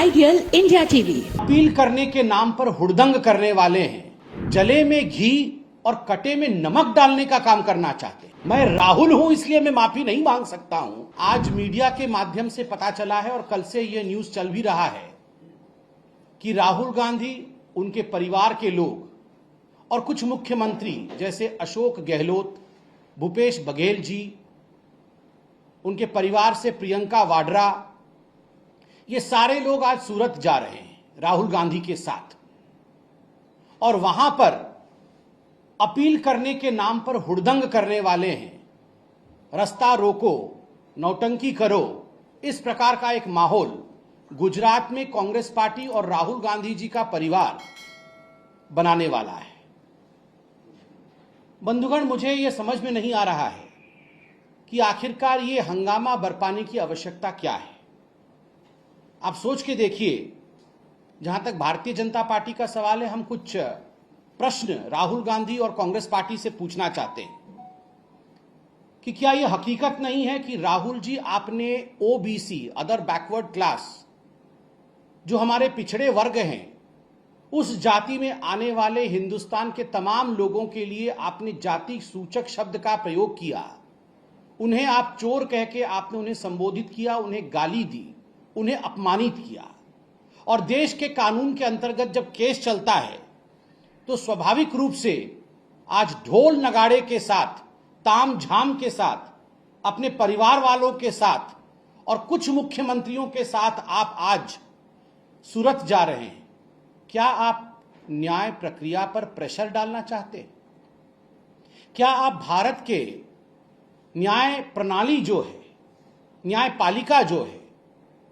Ideal India TV. Appeal करने के नाम पर हुड़दंग करने वाले हैं, जले में घी और कटे में नमक डालने का काम करना चाहते हैं। मैं राहुल हूं इसलिए मैं माफी नहीं मांग सकता हूं। आज मीडिया के माध्यम से पता चला है और कल से यह न्यूज चल भी रहा है कि राहुल गांधी, उनके परिवार के लोग और कुछ मुख्यमंत्री जैसे अशोक गहलोत, भूपेश बघेल जी, उनके परिवार से प्रियंका वाड्रा, ये सारे लोग आज सूरत जा रहे हैं राहुल गांधी के साथ और वहां पर अपील करने के नाम पर हुड़दंग करने वाले हैं। रास्ता रोको, नौटंकी करो, इस प्रकार का एक माहौल गुजरात में कांग्रेस पार्टी और राहुल गांधी जी का परिवार बनाने वाला है। बंधुगण, मुझे यह समझ में नहीं आ रहा है कि आखिरकार ये हंगामा बरपाने की आवश्यकता क्या है। आप सोच के देखिए, जहां तक भारतीय जनता पार्टी का सवाल है, हम कुछ प्रश्न राहुल गांधी और कांग्रेस पार्टी से पूछना चाहते हैं कि क्या यह हकीकत नहीं है कि राहुल जी, आपने ओबीसी, अदर बैकवर्ड क्लास, जो हमारे पिछड़े वर्ग हैं, उस जाति में आने वाले हिंदुस्तान के तमाम लोगों के लिए आपने जाति सूचक शब्द का प्रयोग किया। उन्हें आप चोर कह के आपने उन्हें संबोधित किया, उन्हें गाली दी, उन्हें अपमानित किया। और देश के कानून के अंतर्गत जब केस चलता है तो स्वाभाविक रूप से आज ढोल नगाड़े के साथ, ताम झाम के साथ, अपने परिवार वालों के साथ और कुछ मुख्यमंत्रियों के साथ आप आज सूरत जा रहे हैं। क्या आप न्याय प्रक्रिया पर प्रेशर डालना चाहते हैं? क्या आप भारत के न्याय प्रणाली जो है, न्यायपालिका जो है,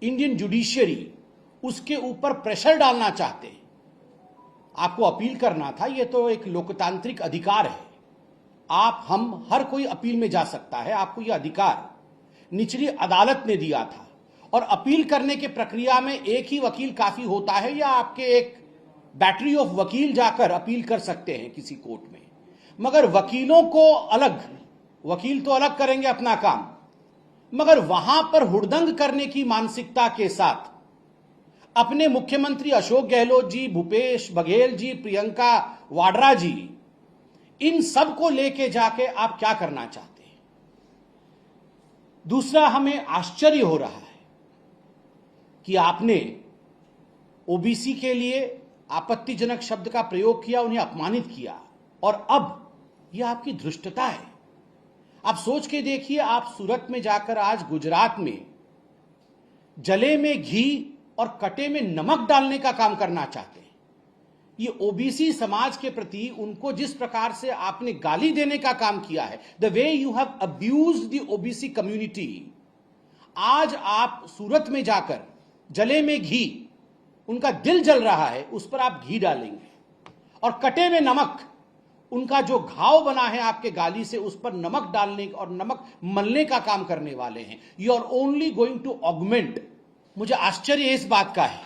इंडियन जुडिशियरी, उसके ऊपर प्रेशर डालना चाहते हैं? आपको अपील करना था, यह तो एक लोकतांत्रिक अधिकार है। आप, हम, हर कोई अपील में जा सकता है। आपको यह अधिकार निचली अदालत ने दिया था और अपील करने के प्रक्रिया में एक ही वकील काफी होता है या आपके एक बैटरी ऑफ वकील जाकर अपील कर सकते हैं किसी कोर्ट में। मगर वकीलों को अलग, वकील तो अलग करेंगे अपना काम, मगर वहां पर हुड़दंग करने की मानसिकता के साथ अपने मुख्यमंत्री अशोक गहलोत जी, भूपेश बघेल जी, प्रियंका वाड्रा जी, इन सब को लेके जाके आप क्या करना चाहते हैं? दूसरा, हमें आश्चर्य हो रहा है कि आपने ओबीसी के लिए आपत्तिजनक शब्द का प्रयोग किया, उन्हें अपमानित किया और अब यह आपकी धृष्टता है। आप सोच के देखिए, आप सूरत में जाकर आज गुजरात में जले में घी और कटे में नमक डालने का काम करना चाहते हैं। ये ओबीसी समाज के प्रति उनको जिस प्रकार से आपने गाली देने का काम किया है, the way you have abused the OBC community, आज आप सूरत में जाकर जले में घी, उनका दिल जल रहा है, उस पर आप घी डालेंगे और कटे में नमक, उनका जो घाव बना है आपके गाली से, उस पर नमक डालने और नमक मलने का काम करने वाले हैं। You are only going to augment. मुझे आश्चर्य इस बात का है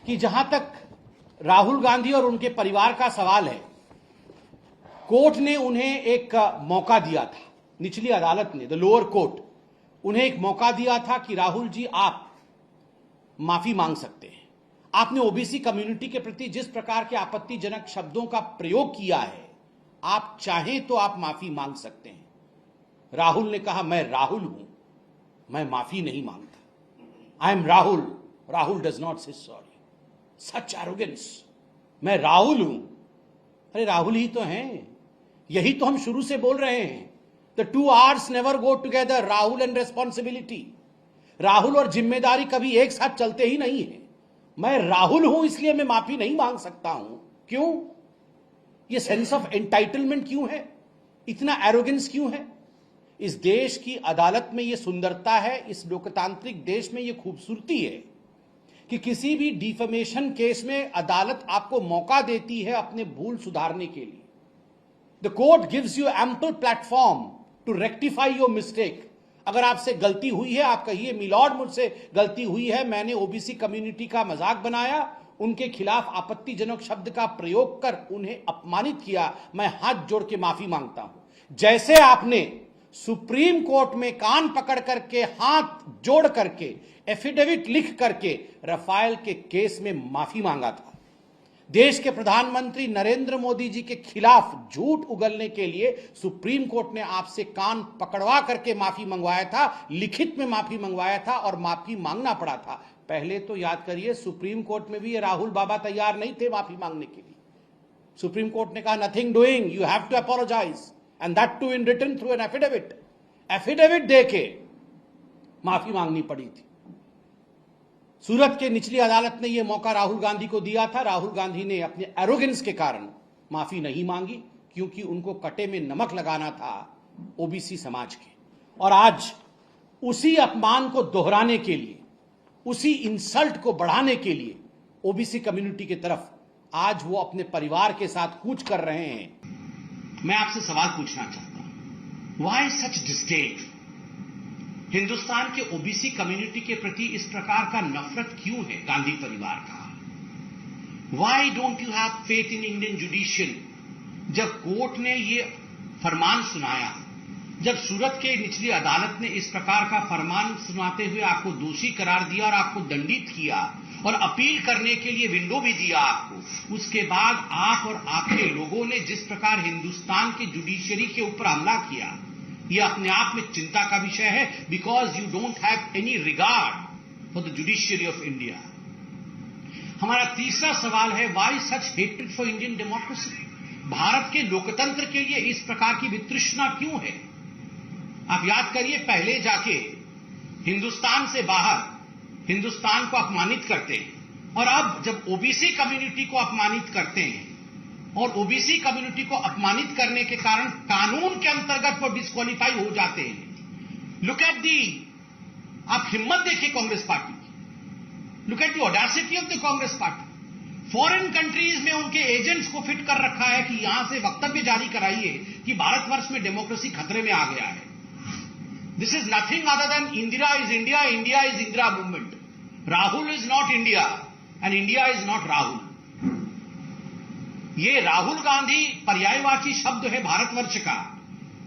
कि जहां तक राहुल गांधी और उनके परिवार का सवाल है, कोर्ट ने उन्हें एक मौका दिया था, निचली अदालत ने, द लोअर कोर्ट, उन्हें एक मौका दिया था कि राहुल जी, आप माफी मांग सकते हैं। आपने ओबीसी कम्युनिटी के प्रति जिस प्रकार के आपत्तिजनक शब्दों का प्रयोग किया है, आप चाहें तो आप माफी मांग सकते हैं। राहुल ने कहा, मैं राहुल हूं, मैं माफी नहीं मांगता। I am Rahul, Rahul does not से सॉरी। सच एरोगेंस, मैं राहुल हूं। अरे राहुल ही तो हैं, यही तो हम शुरू से बोल रहे हैं। The two R's never go together, Rahul and responsibility. Rahul और जिम्मेदारी कभी एक साथ चलते ही नहीं है। मैं राहुल हूं इसलिए मैं माफी नहीं मांग सकता हूं। क्यों? ये सेंस ऑफ एंटाइटलमेंट क्यों है? इतना एरोगेंस क्यों है? इस देश की अदालत में ये सुंदरता है, इस लोकतांत्रिक देश में ये खूबसूरती है कि किसी भी डिफेमेशन केस में अदालत आपको मौका देती है अपने भूल सुधारने के लिए। The court gives you ample platform to rectify your mistake. अगर आपसे गलती हुई है, आप कहिए, मिलॉर्ड मुझसे गलती हुई है, मैंने ओबीसी कम्युनिटी का मजाक बनाया, उनके खिलाफ आपत्तिजनक शब्द का प्रयोग कर उन्हें अपमानित किया, मैं हाथ जोड़ के माफी मांगता हूं। जैसे आपने सुप्रीम कोर्ट में कान पकड़ करके, हाथ जोड़ करके, एफिडेविट लिख करके रफाल के केस में माफी मांगा था। देश के प्रधानमंत्री नरेंद्र मोदी जी के खिलाफ झूठ उगलने के लिए सुप्रीम कोर्ट ने आपसे कान पकड़वा करके माफी मंगवाया था, लिखित में माफी मंगवाया था और माफी मांगना पड़ा था। पहले तो याद करिए, सुप्रीम कोर्ट में भी ये राहुल बाबा तैयार नहीं थे माफी मांगने के लिए। सुप्रीम कोर्ट ने कहा nothing doing, you have to apologise and that too in written through an affidavit. Affidavit देके माफी मांगनी पड़ी थी। सूरत के निचली अदालत ने यह मौका राहुल गांधी को दिया था। राहुल गांधी ने अपने एरोगेंस के कारण माफी नहीं मांगी, क्योंकि उनको कटे में नमक लगाना था ओबीसी समाज के। और आज उसी अपमान को दोहराने के लिए, उसी इंसल्ट को बढ़ाने के लिए ओबीसी कम्युनिटी की तरफ आज वो अपने परिवार के साथ कूच कर रहे हैं। मैं आपसे सवाल पूछना चाहता हूं, व्हाई सच डिस्डेन? हिंदुस्तान के ओबीसी कम्युनिटी के प्रति इस प्रकार का नफरत क्यों है गांधी परिवार का? Why don't you have faith in Indian judiciary? जब कोर्ट ने ये फरमान सुनाया, जब सूरत के निचली अदालत ने इस प्रकार का फरमान सुनाते हुए आपको दोषी करार दिया और आपको दंडित किया और अपील करने के लिए विंडो भी दिया आपको, उसके बाद आप और आपके लोगों ने जिस प्रकार हिंदुस्तान के जुडिशियरी के ऊपर हमला किया, यह अपने आप में चिंता का विषय है। Because you don't have any regard for the judiciary of India. हमारा तीसरा सवाल है, why such hatred for Indian democracy? Bharat के लोकतंत्र के लिए इस प्रकार की वितृष्णा क्यों है? आप याद करिए, पहले जाके हिंदुस्तान से बाहर हिंदुस्तान को अपमानित करते हैं, और अब जब ओबीसी कम्युनिटी को अपमानित करते हैं और ओबीसी कम्युनिटी को अपमानित करने के कारण कानून के अंतर्गत वो डिस्क्वालीफाई हो जाते हैं। लुक एट दी, आप हिम्मत देखिए कांग्रेस पार्टी की, look at the audacity of the Congress party. Foreign countries में उनके एजेंट्स को फिट कर रखा है कि यहां से वक्तव्य जारी कराइए कि भारतवर्ष में डेमोक्रेसी खतरे में आ गया है। This is nothing other than Indira is India, India is Indira movement. Rahul is not India and India is not Rahul. ये राहुल गांधी पर्यायवाची शब्द है भारतवर्ष का,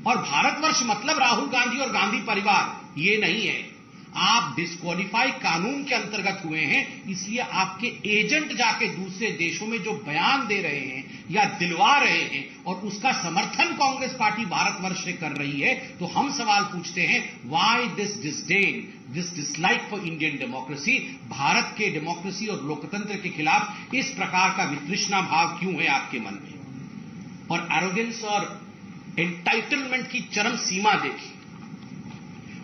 और भारतवर्ष मतलब राहुल गांधी और गांधी परिवार, ये नहीं है। आप डिस्क्वालीफाई कानून के अंतर्गत हुए हैं, इसलिए आपके एजेंट जाके दूसरे देशों में जो बयान दे रहे हैं या दिलवा रहे हैं और उसका समर्थन कांग्रेस पार्टी भारतवर्ष से कर रही है, तो हम सवाल पूछते हैं, why this disdain, this dislike for Indian democracy? Bharat के डेमोक्रेसी और लोकतंत्र के खिलाफ इस प्रकार का वितृष्णा भाव क्यों है आपके मन में? और एरोगेंस और एंटाइटलमेंट की चरम सीमा देखिए।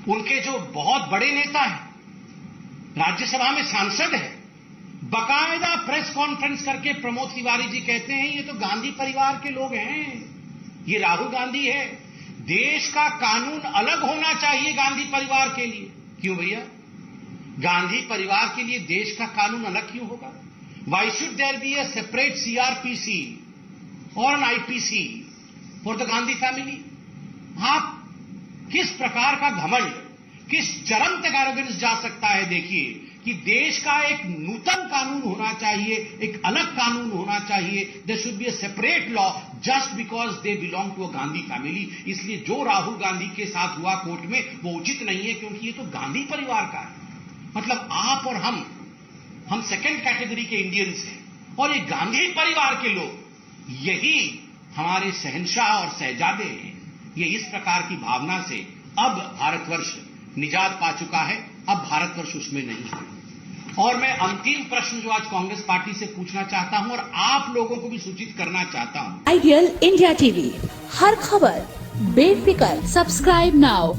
उनके जो बहुत बड़े नेता हैं, राज्यसभा में सांसद है, बकायदा प्रेस कॉन्फ्रेंस करके प्रमोद तिवारी जी कहते हैं ये तो गांधी परिवार के लोग हैं, ये राहुल गांधी है। देश का कानून अलग होना चाहिए गांधी परिवार के लिए। क्यों भैया? गांधी परिवार के लिए देश का कानून अलग क्यों होगा? Why should there be a separate CrPC और an IPC for the Gandhi family? आप किस प्रकार का घमंड, किस चरम तक एरोगेंस जा सकता है? देखिए कि देश का एक नूतन कानून होना चाहिए, एक अलग कानून होना चाहिए। There should be a separate law just because they belong to a Gandhi family. इसलिए जो राहुल गांधी के साथ हुआ कोर्ट में वो उचित नहीं है, क्योंकि ये तो गांधी परिवार का है। मतलब आप और हम सेकेंड कैटेगरी के इंडियंस हैं, और ये गांधी परिवार के लोग, यही हमारे शहंशाह और शहजादे हैं। ये इस प्रकार की भावना से अब भारतवर्ष निजात पा चुका है, अब भारतवर्ष उसमें नहीं है। और मैं अंतिम प्रश्न जो आज कांग्रेस पार्टी से पूछना चाहता हूं और आप लोगों को भी सूचित करना चाहता हूं, आइडियल इंडिया टीवी, हर खबर बेफिक्र। Subscribe now.